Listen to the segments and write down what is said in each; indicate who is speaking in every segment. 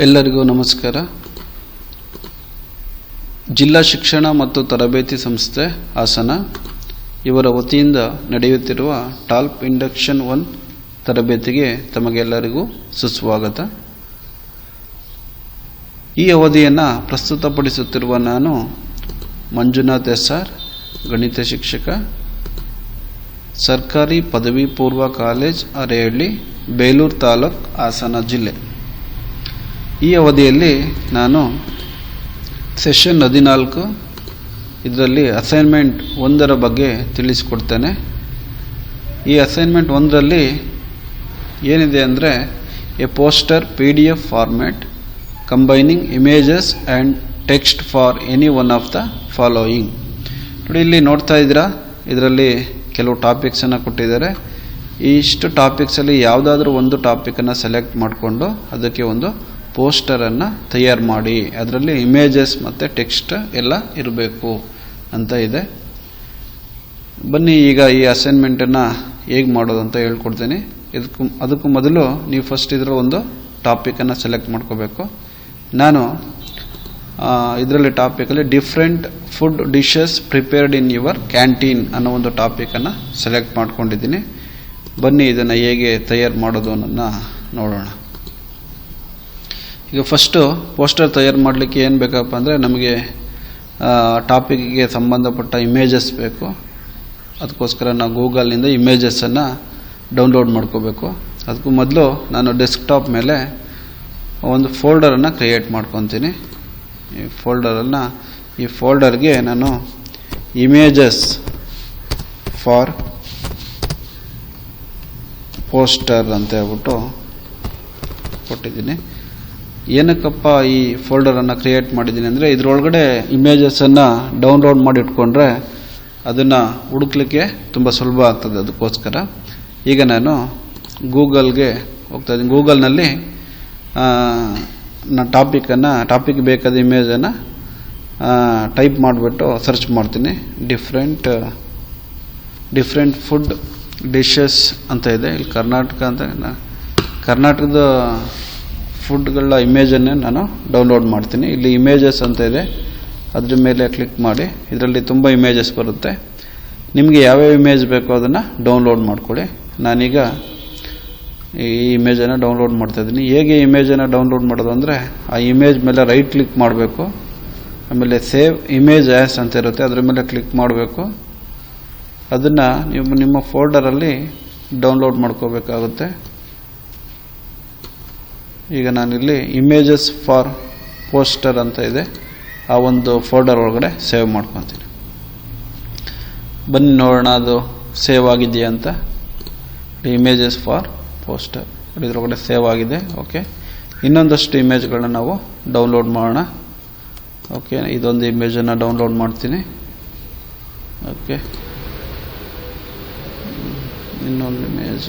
Speaker 1: ಎಲ್ಲರಿಗೂ ನಮಸ್ಕಾರ. ಜಿಲ್ಲಾ ಶಿಕ್ಷಣ ಮತ್ತು ತರಬೇತಿ ಸಂಸ್ಥೆ ಹಾಸನ ಇವರ ವತಿಯಿಂದ ನಡೆಯುತ್ತಿರುವ ಟಾಲ್ಪ್ ಇಂಡಕ್ಷನ್ 1 ತರಬೇತಿಗೆ ತಮಗೆಲ್ಲರಿಗೂ ಸುಸ್ವಾಗತ. ಈ ಅವಧಿಯನ್ನು ಪ್ರಸ್ತುತಪಡಿಸುತ್ತಿರುವ ನಾನು ಮಂಜುನಾಥ್ SR, ಗಣಿತ ಶಿಕ್ಷಕ, ಸರ್ಕಾರಿ ಪದವಿ ಪೂರ್ವ ಕಾಲೇಜ್ ಅರೇಹಳ್ಳಿ, ಬೇಲೂರು ತಾಲೂಕು, ಹಾಸನ ಜಿಲ್ಲೆ. ಈ ಅವಧಿಯಲ್ಲಿ ನಾನು ಸೆಷನ್ 14 ಇದರಲ್ಲಿ ಅಸೈನ್ಮೆಂಟ್ 1 ಬಗ್ಗೆ ತಿಳಿಸಿಕೊಡ್ತೇನೆ. ಈ ಅಸೈನ್ಮೆಂಟ್ 1ರಲ್ಲಿ ಏನಿದೆ ಅಂದರೆ A poster PDF format combining images and text for any one of the following. ನೋಡಿ, ಇಲ್ಲಿ ನೋಡ್ತಾ ಇದ್ದೀರಾ, ಇದರಲ್ಲಿ ಕೆಲವು ಟಾಪಿಕ್ಸನ್ನು ಕೊಟ್ಟಿದ್ದಾರೆ. ಇಷ್ಟು ಟಾಪಿಕ್ಸಲ್ಲಿ ಯಾವುದಾದ್ರೂ ಒಂದು ಟಾಪಿಕನ್ನು ಸೆಲೆಕ್ಟ್ ಮಾಡಿಕೊಂಡು ಅದಕ್ಕೆ ಒಂದು ಪೋಸ್ಟರನ್ನು ತಯಾರು ಮಾಡಿ, ಅದರಲ್ಲಿ ಇಮೇಜಸ್ ಮತ್ತು ಟೆಕ್ಸ್ಟ್ ಎಲ್ಲ ಇರಬೇಕು ಅಂತ ಇದೆ. ಬನ್ನಿ ಈಗ ಈ ಅಸೈನ್ಮೆಂಟನ್ನು ಹೇಗೆ ಮಾಡೋದು ಅಂತ ಹೇಳ್ಕೊಡ್ತೀನಿ. ಅದಕ್ಕೂ ಮೊದಲು ನೀವು ಫಸ್ಟ್ ಇದರ ಒಂದು ಟಾಪಿಕನ್ನು ಸೆಲೆಕ್ಟ್ ಮಾಡ್ಕೋಬೇಕು. ನಾನು ಇದರಲ್ಲಿ ಟಾಪಿಕಲ್ಲಿ different food dishes prepared in your canteen ಅನ್ನೋ ಒಂದು ಟಾಪಿಕನ್ನು ಸೆಲೆಕ್ಟ್ ಮಾಡ್ಕೊಂಡಿದ್ದೀನಿ. ಬನ್ನಿ ಇದನ್ನು ಹೇಗೆ ತಯಾರು ಮಾಡೋದು ಅನ್ನೋದನ್ನ ನೋಡೋಣ. ಈಗ ಫಸ್ಟು ಪೋಸ್ಟರ್ ತಯಾರು ಮಾಡಲಿಕ್ಕೆ ಏನು ಬೇಕಪ್ಪ ಅಂದರೆ, ನಮಗೆ ಟಾಪಿಕ್ಗೆ ಸಂಬಂಧಪಟ್ಟ ಇಮೇಜಸ್ ಬೇಕು. ಅದಕ್ಕೋಸ್ಕರ ನಾವು ಗೂಗಲ್ನಿಂದ ಇಮೇಜಸನ್ನು ಡೌನ್ಲೋಡ್ ಮಾಡ್ಕೋಬೇಕು. ಅದಕ್ಕೂ ಮೊದಲು ನಾನು ಡೆಸ್ಕ್ಟಾಪ್ ಮೇಲೆ ಒಂದು ಫೋಲ್ಡರನ್ನು ಕ್ರಿಯೇಟ್ ಮಾಡ್ಕೊತೀನಿ. ಈ ಫೋಲ್ಡರ್ಗೆ ನಾನು ಇಮೇಜಸ್ ಫಾರ್ ಪೋಸ್ಟರ್ ಅಂತ ಹೇಳ್ಬಿಟ್ಟು ಕೊಟ್ಟಿದ್ದೀನಿ. ಏನಕ್ಕಪ್ಪ ಈ ಫೋಲ್ಡರನ್ನು ಕ್ರಿಯೇಟ್ ಮಾಡಿದ್ದೀನಿ ಅಂದರೆ, ಇದರೊಳಗಡೆ ಇಮೇಜಸನ್ನು ಡೌನ್ಲೋಡ್ ಮಾಡಿ ಇಟ್ಕೊಂಡ್ರೆ ಅದನ್ನು ಹುಡುಕ್ಲಿಕ್ಕೆ ತುಂಬ ಸುಲಭ ಆಗ್ತದೆ. ಅದಕ್ಕೋಸ್ಕರ ಈಗ ನಾನು ಗೂಗಲ್ಗೆ ಹೋಗ್ತಾಯಿದ್ದೀನಿ. ಗೂಗಲ್ನಲ್ಲಿ ನಾನು ಟಾಪಿಕ್ ಬೇಕಾದ ಇಮೇಜನ್ನು ಟೈಪ್ ಮಾಡಿಬಿಟ್ಟು ಸರ್ಚ್ ಮಾಡ್ತೀನಿ. ಡಿಫ್ರೆಂಟ್ ಫುಡ್ ಡಿಶಸ್ ಅಂತ ಇದೆ. ಇಲ್ಲಿ ಕರ್ನಾಟಕ ಅಂತ, ಕರ್ನಾಟಕದ ಫುಡ್ಗಳ ಇಮೇಜನ್ನೇ ನಾನು ಡೌನ್ಲೋಡ್ ಮಾಡ್ತೀನಿ. ಇಲ್ಲಿ ಇಮೇಜಸ್ ಅಂತ ಇದೆ, ಅದ್ರ ಮೇಲೆ ಕ್ಲಿಕ್ ಮಾಡಿ. ಇದರಲ್ಲಿ ತುಂಬ ಇಮೇಜಸ್ ಬರುತ್ತೆ. ನಿಮಗೆ ಯಾವ್ಯಾವ ಇಮೇಜ್ ಬೇಕೋ ಅದನ್ನು ಡೌನ್ಲೋಡ್ ಮಾಡ್ಕೊಳ್ಳಿ. ನಾನೀಗ ಈ ಇಮೇಜನ್ನು ಡೌನ್ಲೋಡ್ ಮಾಡ್ತಾಯಿದ್ದೀನಿ. ಹೇಗೆ ಇಮೇಜನ್ನು ಡೌನ್ಲೋಡ್ ಮಾಡೋದು ಅಂದರೆ, ಆ ಇಮೇಜ್ ಮೇಲೆ ರೈಟ್ ಕ್ಲಿಕ್ ಮಾಡಬೇಕು. ಆಮೇಲೆ ಸೇವ್ ಇಮೇಜ್ ಆ್ಯಸ್ ಅಂತ ಇರುತ್ತೆ, ಅದ್ರ ಮೇಲೆ ಕ್ಲಿಕ್ ಮಾಡಬೇಕು. ಅದನ್ನು ನೀವು ನಿಮ್ಮ ಫೋಲ್ಡರಲ್ಲಿ ಡೌನ್ಲೋಡ್ ಮಾಡ್ಕೋಬೇಕಾಗುತ್ತೆ. ಈಗ ನಾನಿಲ್ಲಿ ಇಮೇಜಸ್ ಫಾರ್ ಪೋಸ್ಟರ್ ಅಂತ ಇದೆ, ಆ ಒಂದು ಫೋಲ್ಡರ್ ಒಳಗಡೆ ಸೇವ್ ಮಾಡ್ಕೊತೀನಿ. ಬನ್ನಿ ನೋಡೋಣ ಅದು ಸೇವ್ ಆಗಿದೆಯಾ ಅಂತ. ಇಮೇಜಸ್ ಫಾರ್ ಪೋಸ್ಟರ್ ಇದರೊಳಗಡೆ ಸೇವ್ ಆಗಿದೆ. ಓಕೆ, ಇನ್ನೊಂದಷ್ಟು ಇಮೇಜ್ಗಳನ್ನ ನಾವು ಡೌನ್ಲೋಡ್ ಮಾಡೋಣ. ಓಕೆ, ಇದೊಂದು ಇಮೇಜನ್ನು ಡೌನ್ಲೋಡ್ ಮಾಡ್ತೀನಿ. ಓಕೆ, ಇನ್ನೊಂದು ಇಮೇಜ್,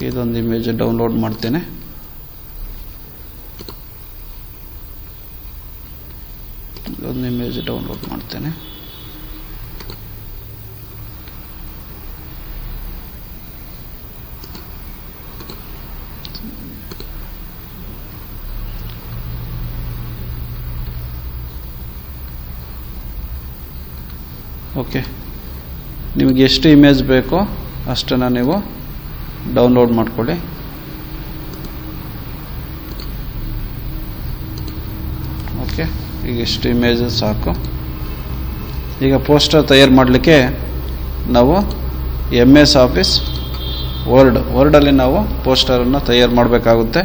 Speaker 1: ಇದೊಂದು ಇಮೇಜ್ ಡೌನ್ಲೋಡ್ ಮಾಡ್ತೇನೆ. ಇದೊಂದು ಇಮೇಜ್ ಡೌನ್ಲೋಡ್ ಮಾಡ್ತೇನೆ. ಓಕೆ, ನಿಮಗೆ ಎಷ್ಟು ಇಮೇಜ್ ಬೇಕೋ ಅಷ್ಟನ್ನು ನೀವು ಡೌನ್ಲೋಡ್ ಮಾಡ್ಕೊಳ್ಳಿ. ಓಕೆ, ಈಗ ಎಷ್ಟು ಇಮೇಜಸ್ ಸಾಕು. ಈಗ ಪೋಸ್ಟರ್ ತಯಾರು ಮಾಡಲಿಕ್ಕೆ ನಾವು MS ಆಫೀಸ್ ವರ್ಡಲ್ಲಿ ನಾವು ಪೋಸ್ಟರನ್ನು ತಯಾರು ಮಾಡಬೇಕಾಗುತ್ತೆ.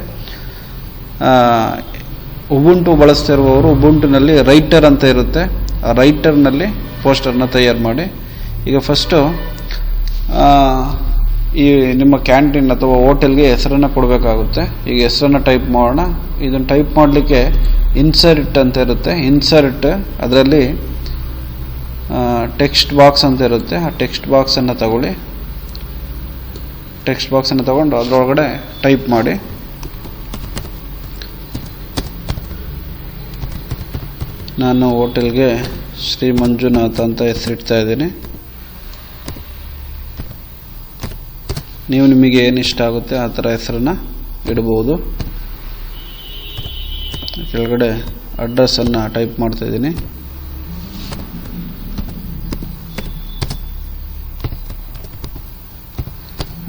Speaker 1: ಉಬುಂಟು ಬಳಸ್ತಿರುವವರು ಉಬುಂಟುನಲ್ಲಿ ರೈಟರ್ ಅಂತ ಇರುತ್ತೆ, ಆ ರೈಟರ್ನಲ್ಲಿ ಪೋಸ್ಟರ್ನ ತಯಾರು ಮಾಡಿ. ಈಗ ಫಸ್ಟು ಈ ನಿಮ್ಮ ಕ್ಯಾಂಟೀನ್ ಅಥವಾ ಹೋಟೆಲ್ಗೆ ಹೆಸರನ್ನು ಕೊಡಬೇಕಾಗುತ್ತೆ. ಈಗ ಹೆಸರನ್ನು ಟೈಪ್ ಮಾಡೋಣ. ಇದನ್ನು ಟೈಪ್ ಮಾಡಲಿಕ್ಕೆ ಇನ್ಸರ್ಟ್ ಅಂತ ಇರುತ್ತೆ. ಇನ್ಸರ್ಟ್ ಅದರಲ್ಲಿ ಟೆಕ್ಸ್ಟ್ ಬಾಕ್ಸ್ ಅಂತ ಇರುತ್ತೆ. ಆ ಟೆಕ್ಸ್ಟ್ ಬಾಕ್ಸನ್ನು ತಗೊಳ್ಳಿ. ಟೆಕ್ಸ್ಟ್ ಬಾಕ್ಸನ್ನು ತಗೊಂಡು ಅದರೊಳಗಡೆ ಟೈಪ್ ಮಾಡಿ. ನಾನು ಹೋಟೆಲ್ಗೆ ಶ್ರೀ ಮಂಜುನಾಥ್ ಅಂತ ಹೆಸರಿಡ್ತಾ ಇದ್ದೀನಿ. ನೀವು ನಿಮಗೆ ಏನು ಇಷ್ಟ ಆಗುತ್ತೆ ಆ ಥರ ಹೆಸರನ್ನು ಇಡ್ಬೋದು. ಕೆಳಗಡೆ ಅಡ್ರೆಸ್ಸನ್ನು ಟೈಪ್ ಮಾಡ್ತಾಯಿದ್ದೀನಿ.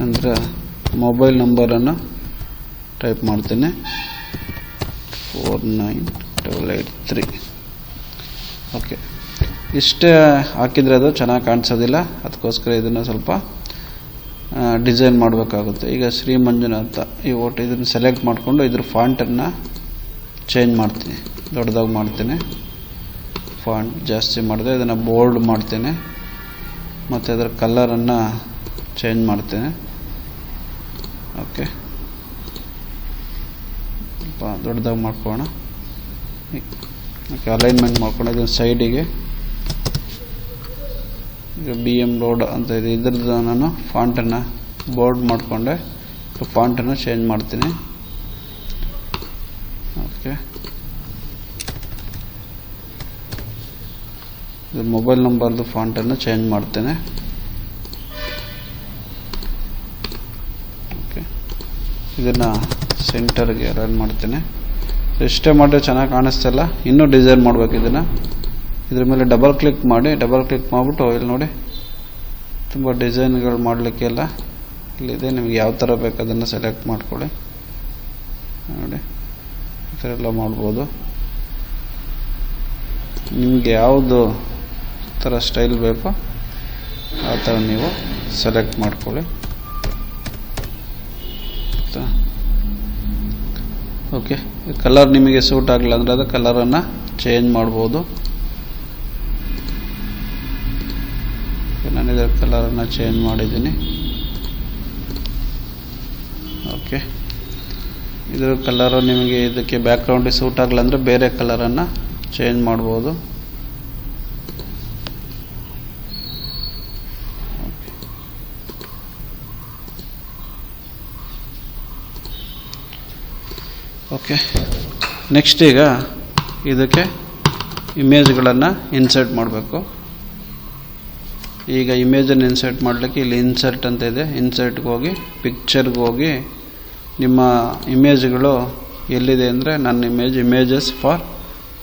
Speaker 1: ಅಂದರೆ ಮೊಬೈಲ್ ನಂಬರನ್ನು ಟೈಪ್ ಮಾಡ್ತೀನಿ 49883. ಓಕೆ, ಇಷ್ಟೇ ಹಾಕಿದರೆ ಅದು ಚೆನ್ನಾಗಿ ಕಾಣಿಸೋದಿಲ್ಲ, ಅದಕ್ಕೋಸ್ಕರ ಇದನ್ನು ಸ್ವಲ್ಪ ಡಿಸೈನ್ ಮಾಡಬೇಕಾಗುತ್ತೆ. ಈಗ ಶ್ರೀ ಮಂಜುನಾಥ ಇದನ್ನು ಸೆಲೆಕ್ಟ್ ಮಾಡಿಕೊಂಡು ಇದ್ರ ಫಾಂಟನ್ನು ಚೇಂಜ್ ಮಾಡ್ತೀನಿ, ದೊಡ್ಡದಾಗಿ ಮಾಡ್ತೀನಿ. ಫಾಂಟ್ ಜಾಸ್ತಿ ಮಾಡಿದೆ, ಇದನ್ನು ಬೋಲ್ಡ್ ಮಾಡ್ತೀನಿ ಮತ್ತು ಅದರ ಕಲರನ್ನು ಚೇಂಜ್ ಮಾಡ್ತೀನಿ. ಓಕೆ, ಸ್ವಲ್ಪ ದೊಡ್ಡದಾಗಿ ಮಾಡ್ಕೊಳ್ಳೋಣ. ಓಕೆ, ಅಲೈನ್ಮೆಂಟ್ ಮಾಡ್ಕೊಂಡು ಇದನ್ನು ಸೈಡಿಗೆ ಈಗ BM ರೋಡ್ ಅಂತ ಇದೆ, ಇದ್ರದ್ದು ನಾನು ಫಾಂಟನ್ನು ಬೋಲ್ಡ್ ಮಾಡಿಕೊಂಡೆ, ಫಾಂಟನ್ನು ಚೇಂಜ್ ಮಾಡ್ತೀನಿ. ಓಕೆ, ಇದು ಮೊಬೈಲ್ ನಂಬರ್ದು ಫಾಂಟನ್ನು ಚೇಂಜ್ ಮಾಡ್ತೇನೆ. ಓಕೆ, ಇದನ್ನು ಸೆಂಟರ್ಗೆ ರನ್ ಮಾಡ್ತೇನೆ. ಇಷ್ಟೇ ಮಾಡಿದ್ರೆ ಚೆನ್ನಾಗಿ ಕಾಣಿಸ್ತಿಲ್ಲ, ಇನ್ನೂ ಡಿಸೈನ್ ಮಾಡಬೇಕು. ಇದನ್ನು ಇದ್ರ ಮೇಲೆ ಡಬಲ್ ಕ್ಲಿಕ್ ಮಾಡಿಬಿಟ್ಟು ಇಲ್ಲಿ ನೋಡಿ ತುಂಬ ಡಿಸೈನ್ಗಳು ಮಾಡಲಿಕ್ಕೆಲ್ಲ ಇಲ್ಲಿದೆ. ನಿಮಗೆ ಯಾವ ಥರ ಬೇಕು ಅದನ್ನು ಸೆಲೆಕ್ಟ್ ಮಾಡ್ಕೊಳ್ಳಿ. ನೋಡಿ ಈ ಥರ ಎಲ್ಲ ಮಾಡ್ಬೋದು. ನಿಮಗೆ ಯಾವುದು ಥರ ಸ್ಟೈಲ್ ಬೇಕೋ ಆ ಥರ ನೀವು ಸೆಲೆಕ್ಟ್ ಮಾಡ್ಕೊಳ್ಳಿ. ಓಕೆ, ಕಲರ್ ನಿಮಗೆ ಸೂಟ್ ಆಗಲ್ಲ ಅಂದರೆ ಅದು ಕಲರನ್ನು ಚೇಂಜ್ ಮಾಡ್ಬೋದು. ನಾನು ಇದರ ಕಲರನ್ನು ಚೇಂಜ್ ಮಾಡಿದ್ದೀನಿ. ಓಕೆ, ಇದರ ಕಲರು ನಿಮಗೆ ಇದಕ್ಕೆ ಬ್ಯಾಕ್ಗ್ರೌಂಡಿಗೆ ಸೂಟ್ ಆಗಲ್ಲ ಅಂದರೆ ಬೇರೆ ಕಲರನ್ನು ಚೇಂಜ್ ಮಾಡ್ಬೋದು. ಓಕೆ, ನೆಕ್ಸ್ಟ್ ಈಗ ಇದಕ್ಕೆ ಇಮೇಜ್ಗಳನ್ನು ಇನ್ಸರ್ಟ್ ಮಾಡಬೇಕು. ಈಗ ಇಮೇಜನ್ನು ಇನ್ಸರ್ಟ್ ಮಾಡಲಿಕ್ಕೆ ಇಲ್ಲಿ ಇನ್ಸರ್ಟ್ ಅಂತ ಇದೆ, ಇನ್ಸರ್ಟ್ಗೆ ಹೋಗಿ ಪಿಕ್ಚರ್ಗೆ ಹೋಗಿ ನಿಮ್ಮ ಇಮೇಜ್ಗಳು ಎಲ್ಲಿದೆ ಅಂದರೆ ನನ್ನ images for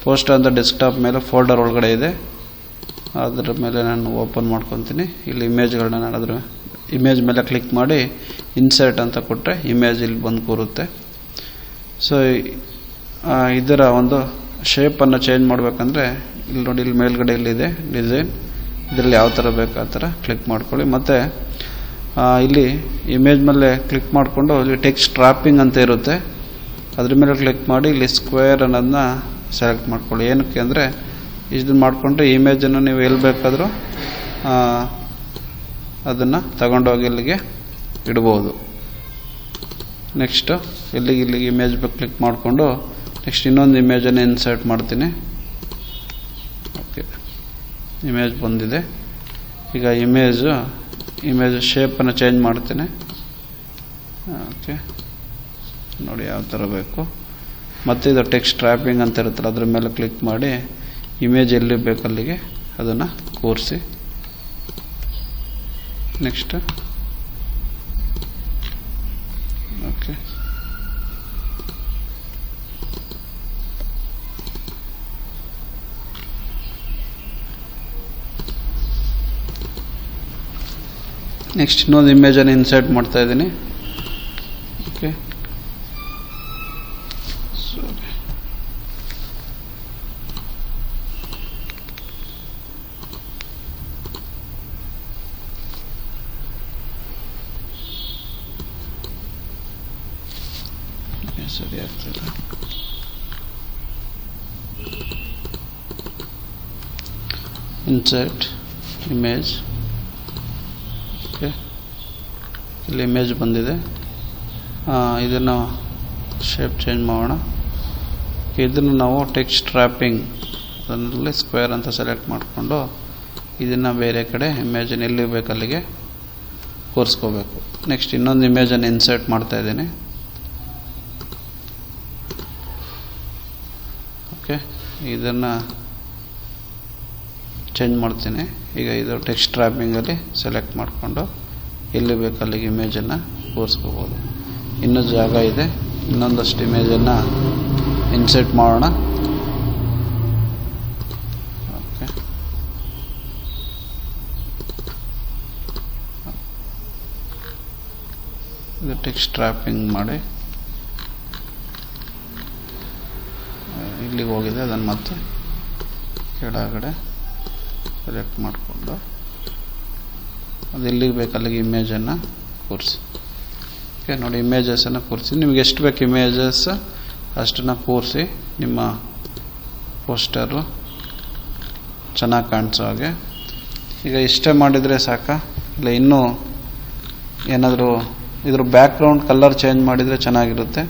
Speaker 1: post on the desktop ಮೇಲೆ ಫೋಲ್ಡರ್ ಒಳಗಡೆ ಇದೆ. ಅದರ ಮೇಲೆ ನಾನು ಓಪನ್ ಮಾಡ್ಕೊತೀನಿ. ಇಲ್ಲಿ ಇಮೇಜ್ಗಳನ್ನ ನಾನು ಅದರ ಇಮೇಜ್ ಮೇಲೆ ಕ್ಲಿಕ್ ಮಾಡಿ ಇನ್ಸರ್ಟ್ ಅಂತ ಕೊಟ್ಟರೆ ಇಮೇಜ್ ಇಲ್ಲಿ ಬಂದು ಕೂರುತ್ತೆ. ಸೊ ಇದರ ಒಂದು ಶೇಪನ್ನು ಚೇಂಜ್ ಮಾಡಬೇಕಂದ್ರೆ ಇಲ್ಲಿ ನೋಡಿ, ಇಲ್ಲಿ ಮೇಲ್ಗಡೆ ಇಲ್ಲಿದೆ ಡಿಸೈನ್, ಇದರಲ್ಲಿ ಯಾವ ಥರ ಬೇಕು ಆ ಥರ ಕ್ಲಿಕ್ ಮಾಡ್ಕೊಳ್ಳಿ. ಮತ್ತು ಇಲ್ಲಿ ಇಮೇಜ್ ಮೇಲೆ ಕ್ಲಿಕ್ ಮಾಡಿಕೊಂಡು ಇಲ್ಲಿ ಟೆಕ್ಸ್ಟ್ ರ್ಯಾಪಿಂಗ್ ಅಂತ ಇರುತ್ತೆ, ಅದ್ರ ಮೇಲೆ ಕ್ಲಿಕ್ ಮಾಡಿ ಇಲ್ಲಿ ಸ್ಕ್ವೇರ್ ಅನ್ನೋದನ್ನ ಸೆಲೆಕ್ಟ್ ಮಾಡ್ಕೊಳ್ಳಿ. ಏನಕ್ಕೆ ಅಂದರೆ ಇದನ್ನು ಮಾಡಿಕೊಂಡ್ರೆ ಇಮೇಜನ್ನು ನೀವು ಎಲ್ಲಿ ಬೇಕಾದರೂ ಅದನ್ನು ತಗೊಂಡೋಗಿ ಇಲ್ಲಿಗೆ ಇಡ್ಬೋದು. ನೆಕ್ಸ್ಟು ಇಲ್ಲಿಗೆ ಇಮೇಜ್ ಬಗ್ಗೆ ಕ್ಲಿಕ್ ಮಾಡಿಕೊಂಡು ನೆಕ್ಸ್ಟ್ ಇನ್ನೊಂದು ಇಮೇಜನ್ನು ಇನ್ಸರ್ಟ್ ಮಾಡ್ತೀನಿ. ಓಕೆ, ಇಮೇಜ್ ಬಂದಿದೆ. ಈಗ ಇಮೇಜ್ ಶೇಪನ್ನು ಚೇಂಜ್ ಮಾಡ್ತೀನಿ. ಓಕೆ, ನೋಡಿ ಯಾವ ಥರ ಬೇಕು. ಮತ್ತು ಇದು ಟೆಕ್ಸ್ಟ್ ರ್ಯಾಪಿಂಗ್ ಅಂತ ಇರುತ್ತಲ್ಲ ಅದ್ರ ಮೇಲೆ ಕ್ಲಿಕ್ ಮಾಡಿ ಇಮೇಜ್ ಎಲ್ಲಿ ಬೇಕು ಅಲ್ಲಿಗೆ ಅದನ್ನು ಕೂರಿಸಿ. ನೆಕ್ಸ್ಟ್ ಓಕೆ, ನೆಕ್ಸ್ಟ್ ಇನ್ನೊಂದು ಇಮೇಜನ್ನು ಇನ್ಸರ್ಟ್ ಮಾಡ್ತಾ ಇದ್ದೀನಿ. ಓಕೆ, ಸರಿ ಆಗ್ತದೆ. Insert image. ಓಕೆ, ಇಲ್ಲಿ ಇಮೇಜ್ ಬಂದಿದೆ. ಇದನ್ನು ಶೇಪ್ ಚೇಂಜ್ ಮಾಡೋಣ. ಇದನ್ನು ನಾವು ಟೆಕ್ಸ್ಟ್ ರ್ಯಾಪಿಂಗ್ ಅದರಲ್ಲಿ ಸ್ಕ್ವೇರ್ ಅಂತ ಸೆಲೆಕ್ಟ್ ಮಾಡಿಕೊಂಡು ಇದನ್ನು ಬೇರೆ ಕಡೆ ಇಮೇಜನ್ನು ಎಲ್ಲಿ ಬೇಕು ಅಲ್ಲಿಗೆ ಕೂರಿಸ್ಕೋಬೇಕು. ನೆಕ್ಸ್ಟ್ ಇನ್ನೊಂದು ಇಮೇಜನ್ನು ಇನ್ಸರ್ಟ್ ಮಾಡ್ತಾ ಇದ್ದೀನಿ. ಓಕೆ, ಇದನ್ನು ಚೇಂಜ್ ಮಾಡ್ತೀನಿ. ಈಗ ಇದು ಟೆಕ್ಸ್ಟ್ ರ್ಯಾಪಿಂಗಲ್ಲಿ ಸೆಲೆಕ್ಟ್ ಮಾಡಿಕೊಂಡು ಎಲ್ಲಿ ಬೇಕು ಅಲ್ಲಿಗೆ ಇಮೇಜನ್ನು ಕೂರಿಸ್ಕೋಬೋದು. ಇನ್ನೂ ಜಾಗ ಇದೆ, ಇನ್ನೊಂದಷ್ಟು ಇಮೇಜನ್ನು ಇನ್ಸರ್ಟ್ ಮಾಡೋಣ. ಓಕೆ, ಇದು ಟೆಕ್ಸ್ಟ್ ರ್ಯಾಪಿಂಗ್ ಮಾಡಿ ಇಲ್ಲಿಗೆ ಹೋಗಿದೆ. ಅದನ್ನು ಮತ್ತೆ ಕೆಳಗಡೆ ಸೆಲೆಕ್ಟ್ ಮಾಡಿಕೊಂಡು ಅದು ಎಲ್ಲಿಗೆ ಬೇಕು ಅಲ್ಲಿಗೆ ಇಮೇಜನ್ನು ಕೂರಿಸಿ. ಓಕೆ, ನೋಡಿ ಇಮೇಜಸನ್ನು ಕೂರಿಸಿ. ನಿಮಗೆ ಎಷ್ಟು ಬೇಕು ಇಮೇಜಸ್ ಅಷ್ಟನ್ನು ಕೂರಿಸಿ ನಿಮ್ಮ ಪೋಸ್ಟರು ಚೆನ್ನಾಗಿ ಕಾಣಿಸೋ ಹಾಗೆ. ಈಗ ಇಷ್ಟೇ ಮಾಡಿದರೆ ಸಾಕಾ, ಇಲ್ಲ ಇನ್ನೂ ಏನಾದರೂ ಇದ್ರ ಬ್ಯಾಕ್ಗ್ರೌಂಡ್ ಕಲರ್ ಚೇಂಜ್ ಮಾಡಿದರೆ ಚೆನ್ನಾಗಿರುತ್ತೆ.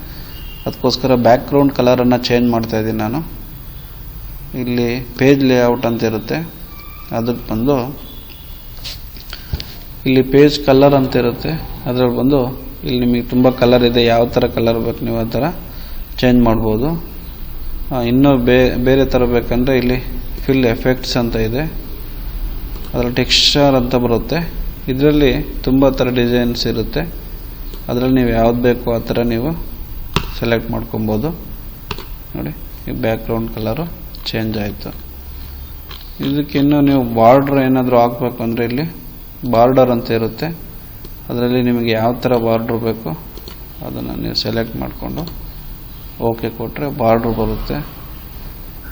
Speaker 1: ಅದಕ್ಕೋಸ್ಕರ ಬ್ಯಾಕ್ಗ್ರೌಂಡ್ ಕಲರನ್ನು ಚೇಂಜ್ ಮಾಡ್ತಾಯಿದ್ದೀನಿ ನಾನು. ಇಲ್ಲಿ ಪೇಜ್ ಲೇಔಟ್ ಅಂತ ಇರುತ್ತೆ, ಅದಕ್ಕೆ ಬಂದು ಇಲ್ಲಿ ಪೇಜ್ ಕಲರ್ ಅಂತ ಇರುತ್ತೆ, ಅದರಲ್ಲಿ ಬಂದು ಇಲ್ಲಿ ನಿಮಗೆ ತುಂಬ ಕಲರ್ ಇದೆ, ಯಾವ ಥರ ಕಲರ್ ಬೇಕು ನೀವು ಆ ಥರ ಚೇಂಜ್ ಮಾಡ್ಬೋದು. ಇನ್ನೂ ಬೇರೆ ಥರ ಬೇಕಂದರೆ ಇಲ್ಲಿ ಫಿಲ್ ಎಫೆಕ್ಟ್ಸ್ ಅಂತ ಇದೆ, ಅದರಲ್ಲಿ ಟೆಕ್ಸ್ಚರ್ ಅಂತ ಬರುತ್ತೆ. ಇದರಲ್ಲಿ ತುಂಬ ಥರ ಡಿಸೈನ್ಸ್ ಇರುತ್ತೆ, ಅದರಲ್ಲಿ ನೀವು ಯಾವ್ದು ಬೇಕು ಆ ಥರ ನೀವು ಸೆಲೆಕ್ಟ್ ಮಾಡ್ಕೊಬೋದು. ನೋಡಿ, ಈ ಬ್ಯಾಕ್ಗ್ರೌಂಡ್ ಕಲರು ಚೇಂಜ್ ಆಯಿತು. ಇದಕ್ಕಿನ್ನೂ ನೀವು ಬಾರ್ಡ್ರ್ ಏನಾದರೂ ಹಾಕಬೇಕು ಅಂದರೆ ಇಲ್ಲಿ ಬಾರ್ಡರ್ ಅಂತ ಇರುತ್ತೆ, ಅದರಲ್ಲಿ ನಿಮಗೆ ಯಾವ ಥರ ಬಾರ್ಡ್ರ್ ಬೇಕು ಅದನ್ನು ನೀವು ಸೆಲೆಕ್ಟ್ ಮಾಡಿಕೊಂಡು ಓಕೆ ಕೊಟ್ಟರೆ ಬಾರ್ಡ್ರ್ ಬರುತ್ತೆ.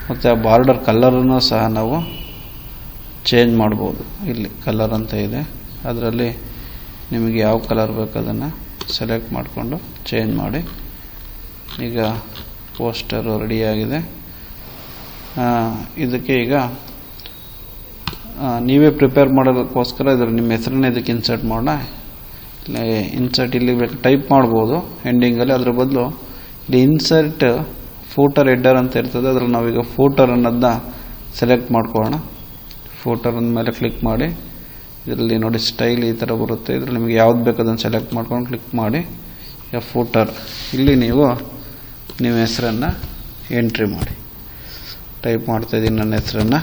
Speaker 1: ಮತ್ತು ಆ ಬಾರ್ಡರ್ ಕಲರನ್ನು ಸಹ ನಾವು ಚೇಂಜ್ ಮಾಡ್ಬೋದು. ಇಲ್ಲಿ ಕಲರ್ ಅಂತ ಇದೆ, ಅದರಲ್ಲಿ ನಿಮಗೆ ಯಾವ ಕಲರ್ ಬೇಕು ಅದನ್ನು ಸೆಲೆಕ್ಟ್ ಮಾಡಿಕೊಂಡು ಚೇಂಜ್ ಮಾಡಿ. ಈಗ ಪೋಸ್ಟರು ರೆಡಿಯಾಗಿದೆ. ಇದಕ್ಕೆ ಈಗ ನೀವೇ ಪ್ರಿಪೇರ್ ಮಾಡೋದಕ್ಕೋಸ್ಕರ ಇದ್ರ ನಿಮ್ಮ ಹೆಸರನ್ನ ಇದಕ್ಕೆ ಇನ್ಸರ್ಟ್ ಮಾಡೋಣ. ಇನ್ಸರ್ಟ್ ಇಲ್ಲಿ ಬೇಕು ಟೈಪ್ ಮಾಡ್ಬೋದು ಎಂಡಿಂಗಲ್ಲಿ, ಅದ್ರ ಬದಲು ಇಲ್ಲಿ ಇನ್ಸರ್ಟ್ ಫೂಟರ್ ಹೆಡ್ಡರ್ ಅಂತ ಇರ್ತದೆ, ಅದ್ರಲ್ಲಿ ನಾವೀಗ ಫೂಟರ್ ಅನ್ನೋದನ್ನ ಸೆಲೆಕ್ಟ್ ಮಾಡ್ಕೊಳ್ಳೋಣ. ಫೂಟರ್ ಅಂದಮೇಲೆ ಕ್ಲಿಕ್ ಮಾಡಿ, ಇದರಲ್ಲಿ ನೋಡಿ ಸ್ಟೈಲ್ ಈ ಥರ ಬರುತ್ತೆ, ಇದರಲ್ಲಿ ನಿಮಗೆ ಯಾವ್ದು ಬೇಕು ಅದನ್ನು ಸೆಲೆಕ್ಟ್ ಮಾಡ್ಕೊಂಡು ಕ್ಲಿಕ್ ಮಾಡಿ. ಈಗ ಫೂಟರ್ ಇಲ್ಲಿ ನೀವು ನಿಮ್ಮ ಹೆಸರನ್ನು ಎಂಟ್ರಿ ಮಾಡಿ. ಟೈಪ್ ಮಾಡ್ತಾಯಿದ್ದೀನಿ ನನ್ನ ಹೆಸರನ್ನು.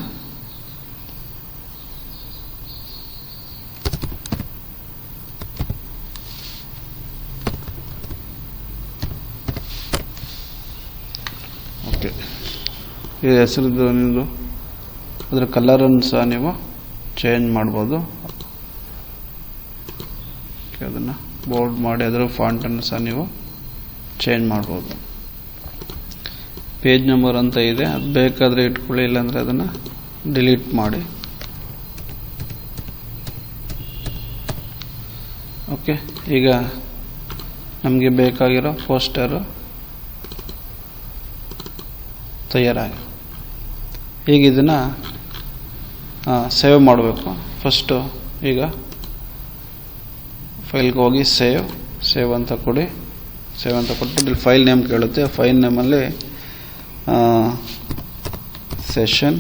Speaker 1: ಓಕೆ, ಈ ಹೆಸರದ್ದು ನಿಮ್ಮದು ಅದರ ಕಲರನ್ನು ಸಹ ನೀವು ಚೇಂಜ್ ಮಾಡ್ಬೋದು. ಅದನ್ನು ಬೋಲ್ಡ್ ಮಾಡಿ ಅದರ ಫಾಂಟನ್ನು ಸಹ ನೀವು ಚೇಂಜ್ ಮಾಡ್ಬೋದು. ಪೇಜ್ ನಂಬರ್ ಅಂತ ಇದೆ, ಅದು ಬೇಕಾದರೆ ಇಟ್ಕೊಳ್ಳಿ, ಇಲ್ಲಾಂದರೆ ಅದನ್ನು ಡಿಲೀಟ್ ಮಾಡಿ. ಓಕೆ, ಈಗ ನಮಗೆ ಬೇಕಾಗಿರೋ ಪೋಸ್ಟರು ತಯಾರಾಗಿ. ಈಗ ಇದನ್ನು ಸೇವ್ ಮಾಡಬೇಕು. ಫಸ್ಟು ಈಗ ಫೈಲ್ಗೆ ಹೋಗಿ ಸೇವ್ ಅಂತ ಕೊಡಿ. ಸೇವ್ ಅಂತ ಕೊಟ್ಟು ಇಲ್ಲಿ ಫೈಲ್ ನೇಮ್ ಕೇಳುತ್ತೆ. ಫೈಲ್ ನೇಮಲ್ಲಿ ಸೆಷನ್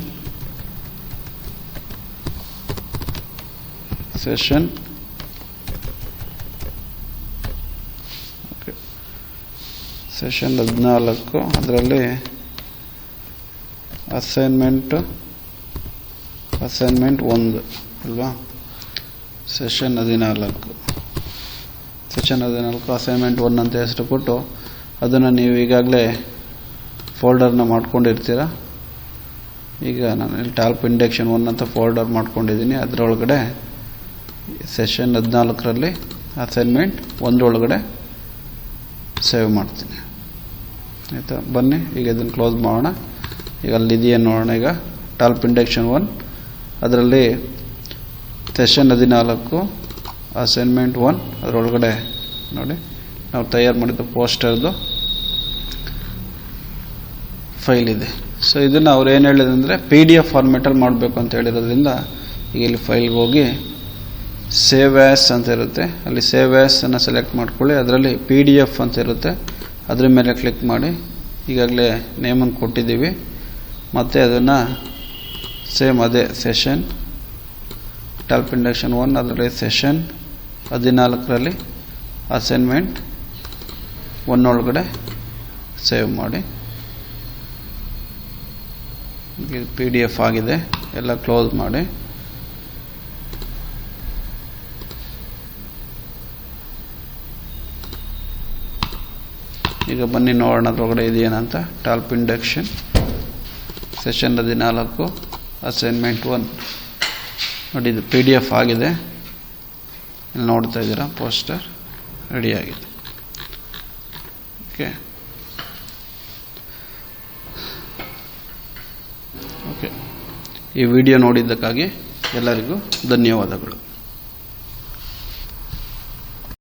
Speaker 1: ಓಕೆ, ಸೆಷನ್ 14, ಅದರಲ್ಲಿ ಅಸೈನ್ಮೆಂಟ್ 1 ಅಲ್ವಾ. ಸೆಷನ್ 14 ಅಸೈನ್ಮೆಂಟ್ 1 ಅಂತ ಹೆಸರು ಕೊಟ್ಟು ಅದನ್ನು ನೀವು ಈಗಾಗಲೇ ಫೋಲ್ಡರ್ನ ಮಾಡ್ಕೊಂಡಿರ್ತೀರ. ಈಗ ನಾನು ಇಲ್ಲಿ ಟಾಪ್ ಇಂಡೆಕ್ಷನ್ 1 ಅಂತ ಫೋಲ್ಡರ್ ಮಾಡ್ಕೊಂಡಿದ್ದೀನಿ. ಅದರೊಳಗಡೆ ಸೆಷನ್ 14ರಲ್ಲಿ ಅಸೈನ್ಮೆಂಟ್ 1 ಒಳಗಡೆ ಸೇವ್ ಮಾಡ್ತೀನಿ. ಆಯಿತಾ, ಬನ್ನಿ ಈಗ ಇದನ್ನು ಕ್ಲೋಸ್ ಮಾಡೋಣ. ಈಗ ಅಲ್ಲಿದೆಯೇ ನೋಡೋಣ. ಈಗ ಟಾಪ್ ಇಂಡೆಕ್ಷನ್ 1 ಅದರಲ್ಲಿ ಸೆಷನ್ 14 ಅಸೈನ್ಮೆಂಟ್ 1 ಅದರೊಳಗಡೆ ನೋಡಿ ನಾವು ತಯಾರು ಮಾಡಿದ ಪೋಸ್ಟರ್ದು ಫೈಲ್ ಇದೆ. ಸೊ ಇದನ್ನು ಅವ್ರು ಏನು ಹೇಳಿದಂದರೆ PDF ಫಾರ್ಮೆಟಲ್ಲಿ ಮಾಡಬೇಕು ಅಂತ ಹೇಳಿರೋದ್ರಿಂದ ಈಗ ಇಲ್ಲಿ ಫೈಲ್ಗೆ ಹೋಗಿ ಸೇವ್ ಆ್ಯಸ್ ಅಂತ ಇರುತ್ತೆ, ಅಲ್ಲಿ ಸೇವ್ ಆ್ಯಸನ್ನು ಸೆಲೆಕ್ಟ್ ಮಾಡ್ಕೊಳ್ಳಿ. ಅದರಲ್ಲಿ PDF ಅಂತ ಇರುತ್ತೆ, ಅದ್ರ ಮೇಲೆ ಕ್ಲಿಕ್ ಮಾಡಿ. ಈಗಾಗಲೇ ನೇಮನ್ನು ಕೊಟ್ಟಿದ್ದೀವಿ. ಮತ್ತು ಅದನ್ನು ಸೇಮ್ ಅದೇ ಸೆಷನ್ ಟಾಪ್ ಇಂಡೆಕ್ಷನ್ 1 ಅದರಲ್ಲಿ ಸೆಷನ್ 14ರಲ್ಲಿ ಅಸೈನ್ಮೆಂಟ್ 1 ಒಳಗಡೆ ಸೇವ್ ಮಾಡಿ. ಇದು PDF ಆಗಿದೆ. ಎಲ್ಲ ಕ್ಲೋಸ್ ಮಾಡಿ. ಈಗ ಈಗ ಬನ್ನಿ ನೋಡೋಣ ಅದರೊಳಗಡೆ ಇದೆಯೇನಂತ. ಟಾಲ್ಪ್ ಇಂಡಕ್ಷನ್ ಸೆಷನ್ 14 ಅಸೈನ್ಮೆಂಟ್ 1 ನೋಡಿ, ಇದು PDF ಆಗಿದೆ. ಇಲ್ಲಿ ನೋಡ್ತಾ ಇದ್ದೀರಾ, ಪೋಸ್ಟರ್ ರೆಡಿಯಾಗಿದೆ. ಓಕೆ ಓಕೆ ಈ ವಿಡಿಯೋ ನೋಡಿದ್ದಕ್ಕಾಗಿ ಎಲ್ಲರಿಗೂ ಧನ್ಯವಾದಗಳು.